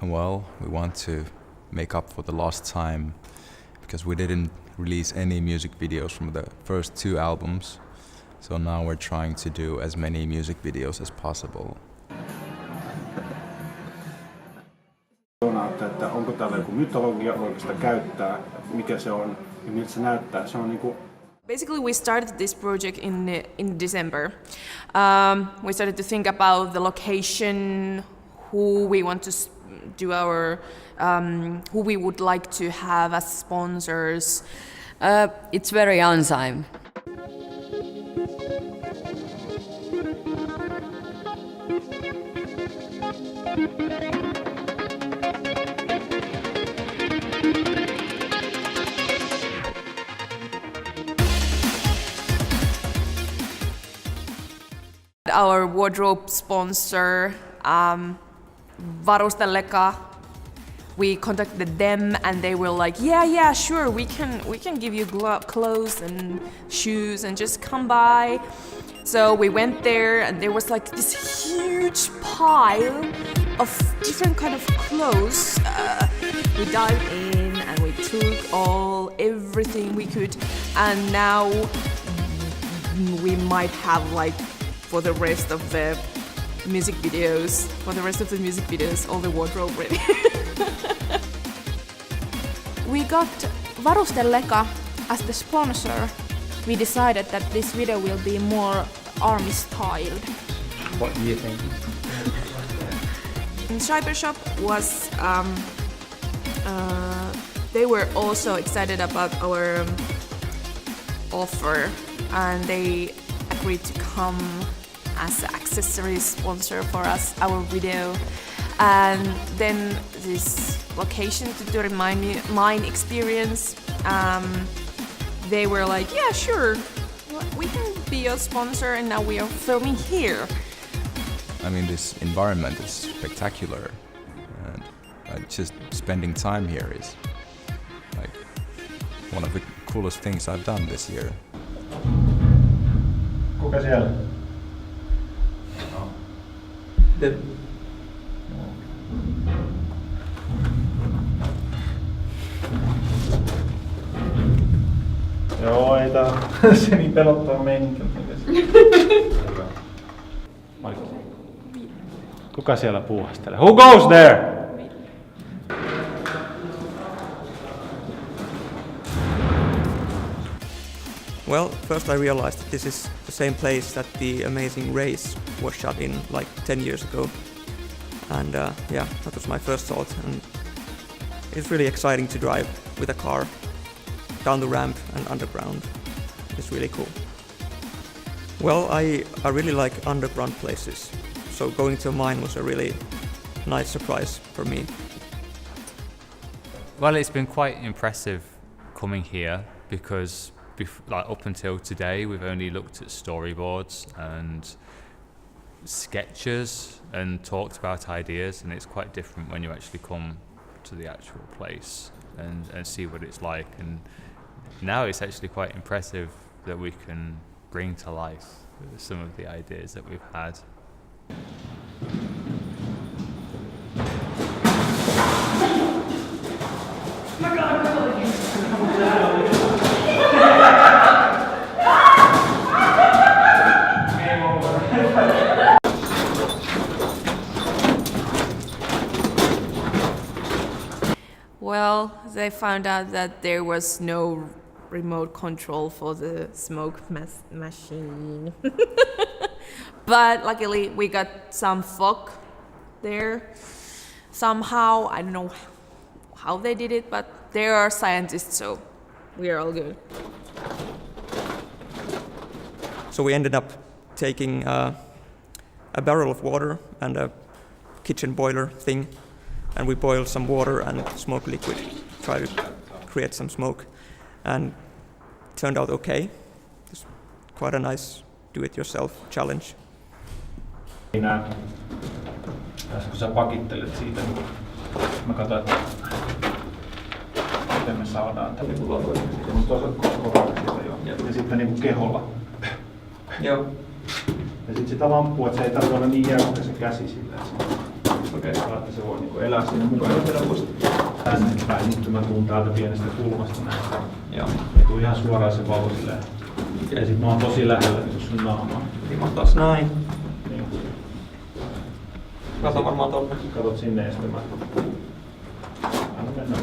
Well, we want to make up for the lost time because we didn't release any music videos from the first 2 albums. So now we're trying to do as many music videos as possible. Että onko täällä joku mytologia, voiko sitä käyttää, mikä se on ja miltä se näyttää. Se on niinku Basically, we started this project in December. We started to think about the location, who we want to do our, who we would like to have as sponsors. It's very Unzyme. Our wardrobe sponsor, Varustelleka, we contacted them and they were like, yeah, sure, we can give you clothes and shoes and just come by. So we went there and there was like this huge pile of different kind of clothes. We dived in and we took everything we could, and now we might have like for the rest of the music videos, all the wardrobe ready. We got Varustelleka as the sponsor. We decided that this video will be more army styled. What do you think? Cybershop was, they were also excited about our offer and they agreed to come as an accessory sponsor for us, our video. And then this location to remind me mine experience, they were like, yeah, sure, we can be your sponsor, and now we are filming here. I mean, this environment is spectacular, and just spending time here is like one of the coolest things I've done this year. Kuka siellä? Joo, ei tää se niin pelottaa meininki. Kuka siellä puuhastelee? Who goes there? Well, first I realized that this is the same place that the Amazing Race was shot in like 10 years ago. And yeah, that was my first thought. And it's really exciting to drive with a car down the ramp and underground. It's really cool. Well, I really like underground places. So going to a mine was a really nice surprise for me. Well, it's been quite impressive coming here because like up until today we've only looked at storyboards and sketches and talked about ideas, and it's quite different when you actually come to the actual place and see what it's like. And now it's actually quite impressive that we can bring to life some of the ideas that we've had. Well, they found out that there was no remote control for the smoke machine. But luckily we got some fog there somehow. I don't know how they did it, but they are scientists, so we are all good. So we ended up taking a barrel of water and a kitchen boiler thing, and we boiled some water and smoke liquid, try to create some smoke, and it turned out okay. It's quite a nice do-it-yourself challenge. Tässä kun sä pakittelet siitä, niin mä katsoin, että miten me saadaan tänne. Siitä on tosi koko jo. Ja sitten niin keholla. Joo. Ja sitten sitä lamppua, että se ei tarvitse olla niin jäykkä se käsi sillä. oikeastaan, että se voi niinku elää siinä mukana helposti. Tänne päin, nyt mä tuun täältä pienestä kulmasta näin. Joo. Ja tuu ihan suoraan se vauva silleen. Ja sit mä oon tosi lähellä niin sun naamaa. Rimataan näin. Niin. Kato varmaan tonne. Katot sinne ja sitten mä... Anna mennä.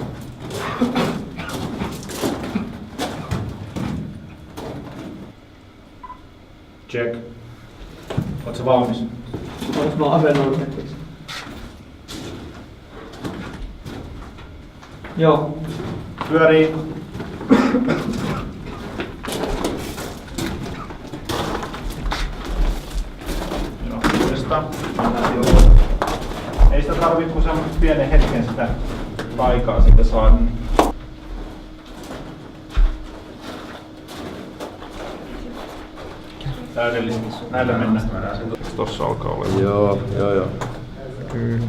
Check. Oot sä valmis? Olis mä asennoinut hetkeksi. Joo. Pyörii. Joo, uudestaan. Ei sitä tarvitse kuin semmoisen pienen hetken sitä aikaa siitä saada. Täydellisesti. Näillä mennään. Tossa alkaa olla. Joo. Kyllä.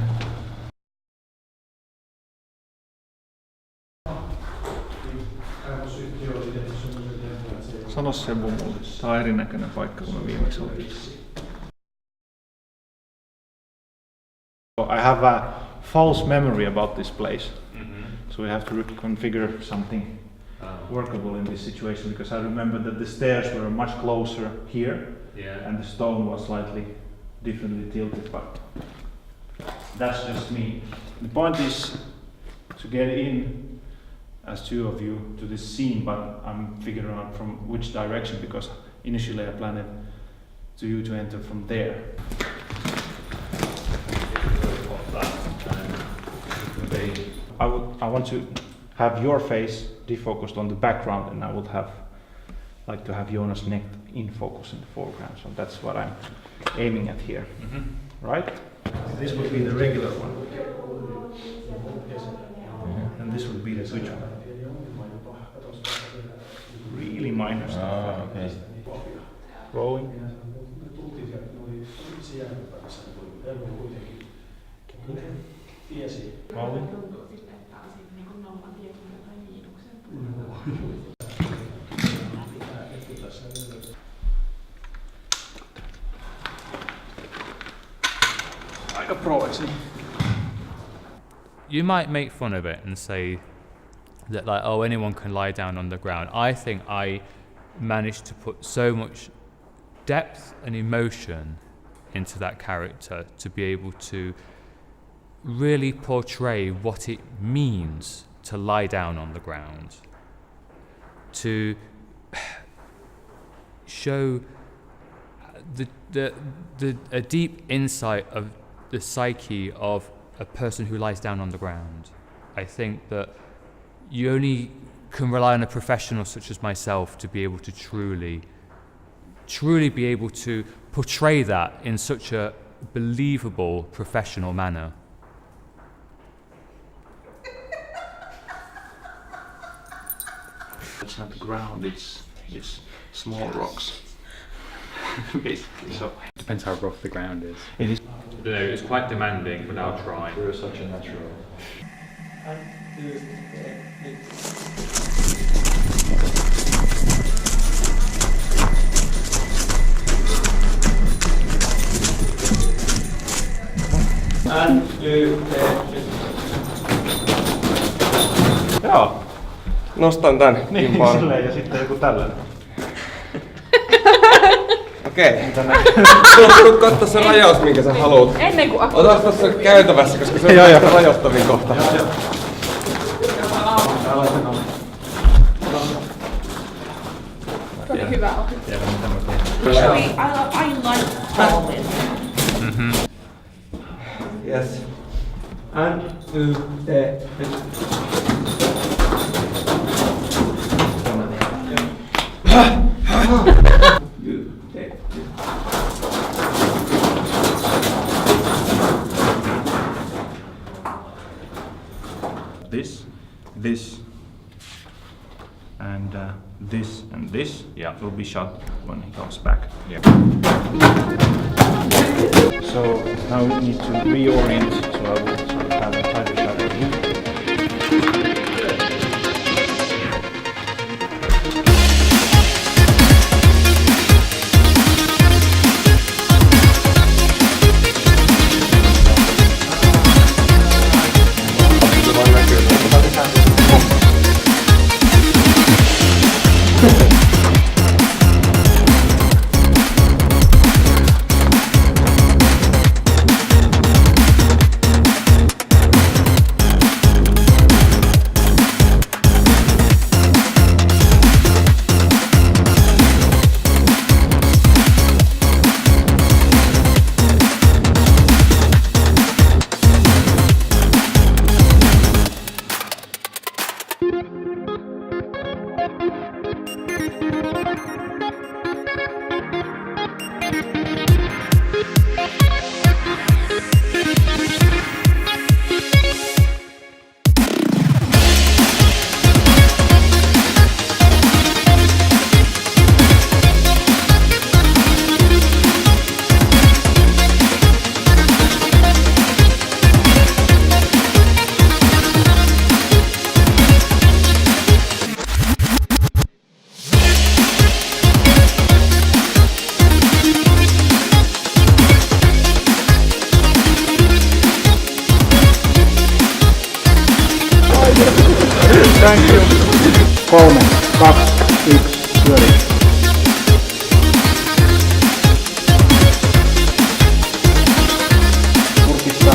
Sano se mulle. Tää on erinäköinen paikka kuin me viimeksi oltiin. I have a false memory about this place. So we have to reconfigure something workable in this situation because I remember that the stairs were much closer here and the stone was slightly differently tilted, but that's just me. The point is to get in as two of you to this scene, but I'm figuring out from which direction because initially I planned to you to enter from there. I want to have your face defocused on the background, and I would like to have Jonas' neck in focus in the foreground. So that's what I'm aiming at here, right? This would be the regular one, and this would be the switch one. Really minor stuff. Okay. Rolling. Rolling. Aika pro-iksi. You might make fun of it and say that like, oh, anyone can lie down on the ground. I think I managed to put so much depth and emotion into that character to be able to really portray what it means to lie down on the ground, to show a deep insight of the psyche of a person who lies down on the ground. I think that you only can rely on a professional such as myself to be able to truly be able to portray that in such a believable professional manner. It's not the ground, it's small rocks. Basically, so. Depends how rough the ground is. It is. No, it's quite demanding, but I'll try. You're such a natural. Joo. Nostan tän Niin, kimpaan. silleen ja sitten joku tällainen. Okei. Tulet katsoa se rajaus, minkä sä haluut. Ennen kuin Ota tossa käytävässä, koska se on ehkä rajoittavin kohta. oli hyvä ohi. Actually, I like falling. Yes. This, and this will be shot when he comes back. Yeah. So now we need to reorient, so I will sort of have a tighter shot of you. 3, 2, 1, pyörii. Kurkista.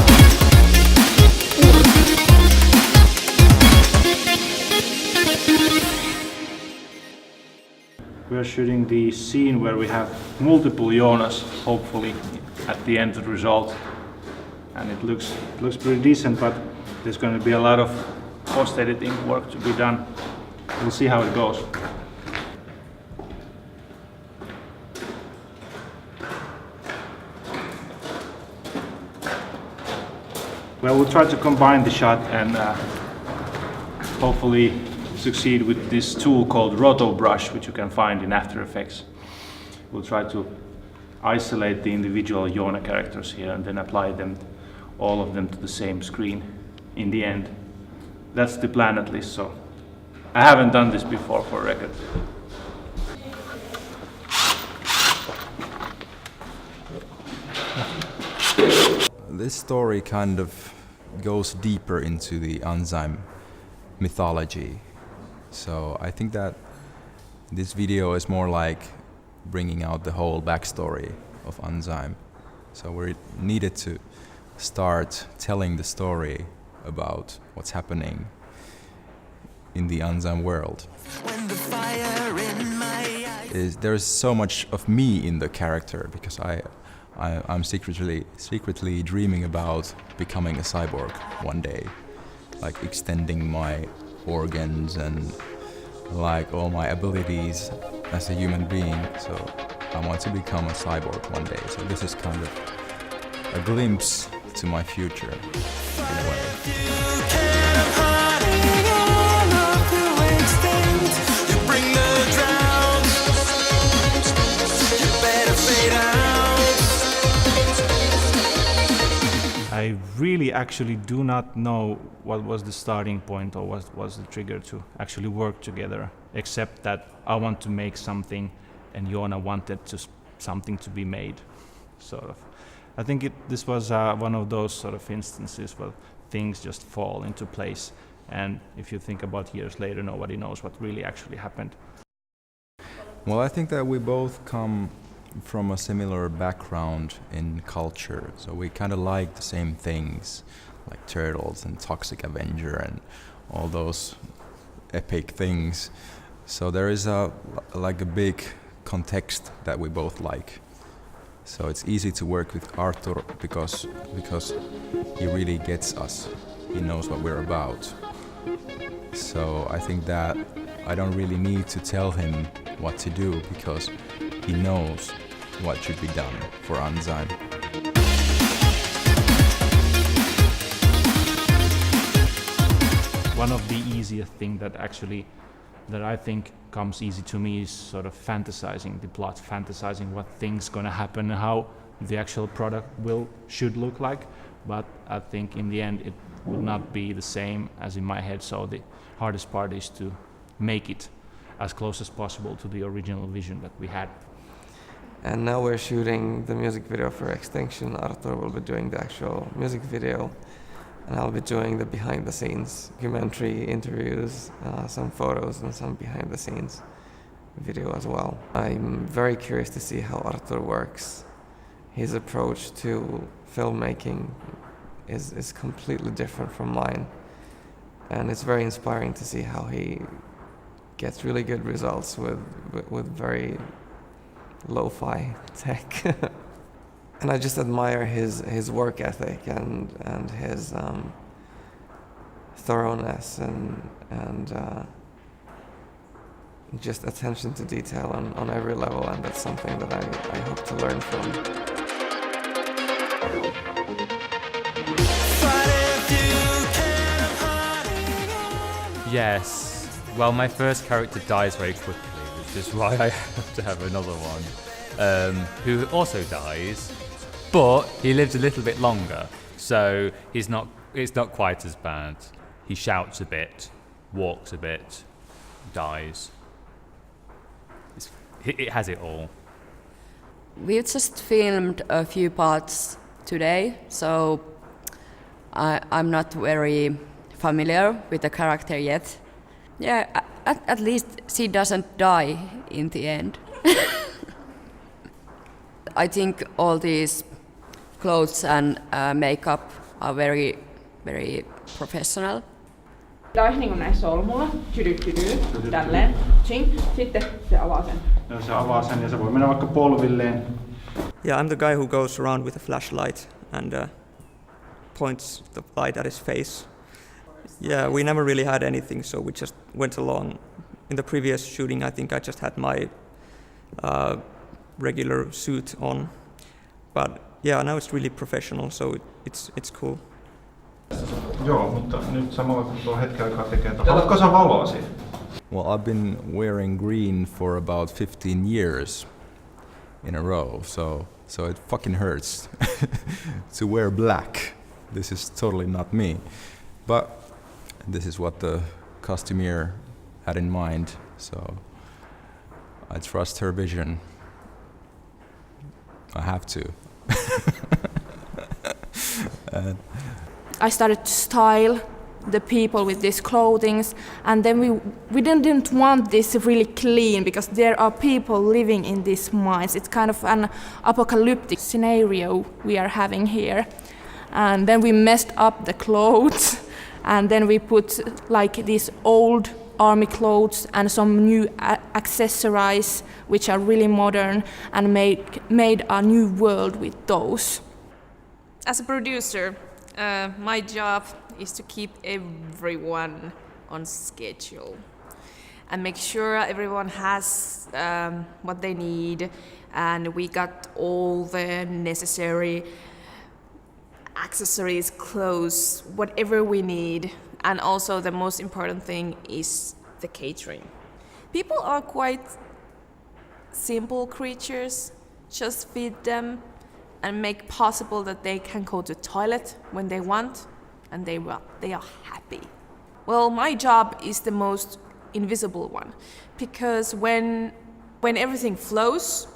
We are shooting the scene where we have multiple Joonas, hopefully, at the end result. And it looks pretty decent, but there's going to be a lot of post-editing work to be done. We'll see how it goes. Well, we'll try to combine the shot and hopefully succeed with this tool called Roto Brush, which you can find in After Effects. We'll try to isolate the individual Joona characters here and then apply them, all of them, to the same screen in the end. That's the plan, at least. So I haven't done this before, for a record. This story kind of goes deeper into the Unzyme mythology. So I think that this video is more like bringing out the whole backstory of Unzyme. So we needed to start telling the story about what's happening in the Unzyme world. There's so much of me in the character because I'm secretly dreaming about becoming a cyborg one day, like extending my organs and like all my abilities as a human being. So I want to become a cyborg one day. So this is kind of a glimpse to my future in a way. I really actually do not know what was the starting point or what was the trigger to actually work together, except that I want to make something and Joona wanted something to be made, sort of. I think this was one of those sort of instances where things just fall into place, and if you think about years later, nobody knows what really actually happened. Well, I think that we both come from a similar background in culture, so we kind of like the same things, like Turtles and Toxic Avenger and all those epic things. So there is a big context that we both like. So it's easy to work with Arthur because he really gets us. He knows what we're about. So I think that I don't really need to tell him what to do because he knows what should be done for Unzyme. One of the easiest things that I think comes easy to me is sort of fantasizing the plot, fantasizing what things gonna happen, how the actual product should look like. But I think in the end it will not be the same as in my head. So the hardest part is to make it as close as possible to the original vision that we had. And now we're shooting the music video for Extinction. Arthur will be doing the actual music video, and I'll be doing the behind-the-scenes documentary interviews, some photos and some behind-the-scenes video as well. I'm very curious to see how Arthur works. His approach to filmmaking is completely different from mine, and it's very inspiring to see how he gets really good results with very lo-fi tech. And I just admire his work ethic and his thoroughness and just attention to detail on every level, and that's something that I hope to learn from. Yes. Well, my first character dies very quickly, which is why I have to have another one, who also dies, but he lives a little bit longer, so it's not quite as bad. He shouts a bit, walks a bit, dies. It has it all. We've just filmed a few parts today, so I'm not very familiar with the character yet. Yeah, at least she doesn't die in the end. I think all these clothes and makeup are very, very professional. Tää olisi näin solmulla, tälleen, ching. Sitten se avaa sen. No, se avaa sen ja se voi mennä vaikka polvilleen. Yeah, I'm the guy who goes around with a flashlight and points the light at his face. Yeah, we never really had anything, so we just went along. In the previous shooting, I think I just had my regular suit on. But yeah, now it's really professional, so it's cool. Joo, mutta nyt samalla kun tuo hetken aikaa tekee, haluatko sä valoa siihen? Well, I've been wearing green for about 15 years in a row, so it fucking hurts to wear black. This is totally not me. But this is what the costumier had in mind, so I trust her vision. I have to. I started to style the people with these clothings, and then we didn't want this really clean because there are people living in these mines. It's kind of an apocalyptic scenario we are having here. And then we messed up the clothes, and then we put like these old army clothes and some new accessories which are really modern, and made a new world with those. As a producer, my job is to keep everyone on schedule and make sure everyone has what they need, and we got all the necessary accessories, clothes, whatever we need. And also the most important thing is the catering. People are quite simple creatures. Just feed them and make possible that they can go to toilet when they want, and they are happy. Well, my job is the most invisible one, because when everything flows,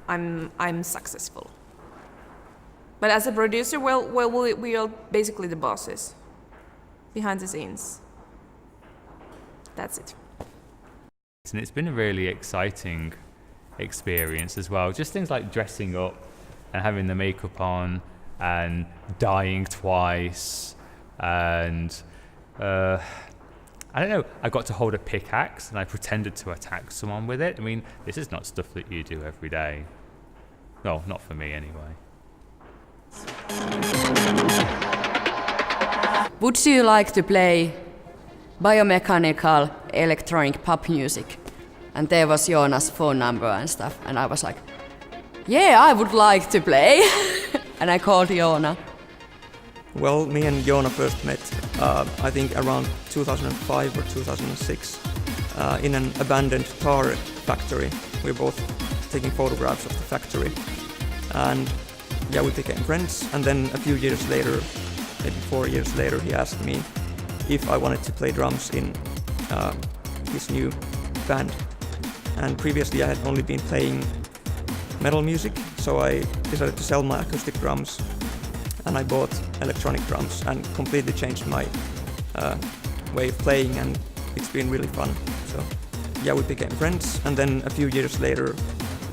I'm successful. But as a producer, we are basically the bosses behind the scenes. That's it. And it's been a really exciting experience as well. Just things like dressing up and having the makeup on and dying twice, and I don't know, I got to hold a pickaxe and I pretended to attack someone with it. I mean, this is not stuff that you do every day. No, not for me anyway. Would you like to play biomechanical electronic pop music? And there was Joona's phone number and stuff, and I was like, yeah, I would like to play. And I called Joona. Well, me and Joona first met, I think around 2005 or 2006, in an abandoned tar factory. We were both taking photographs of the factory. And yeah, we became friends. And then a few years later, maybe 4 years later, he asked me if I wanted to play drums in his new band. And previously I had only been playing metal music, so I decided to sell my acoustic drums, and I bought electronic drums and completely changed my way of playing, and it's been really fun. So yeah, we became friends, and then a few years later,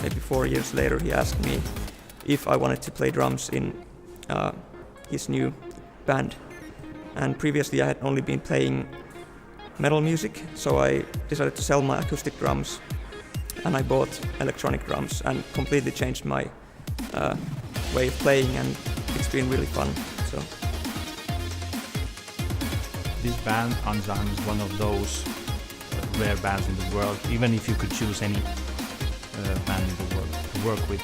maybe 4 years later, he asked me if I wanted to play drums in his new band. And previously I had only been playing metal music, so I decided to sell my acoustic drums, and I bought electronic drums and completely changed my way of playing, and it's been really fun. So this band, Unzyme, is one of those rare bands in the world. Even if you could choose any band in the world to work with,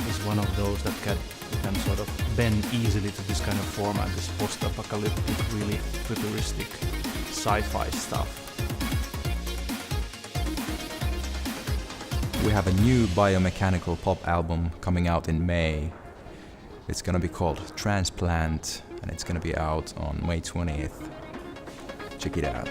it's one of those that can sort of bend easily to this kind of format, this post-apocalyptic, really futuristic sci-fi stuff. We have a new biomechanical pop album coming out in May. It's gonna be called Transplant, and it's gonna be out on May 20th. Check it out.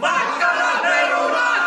Makkaraperunat!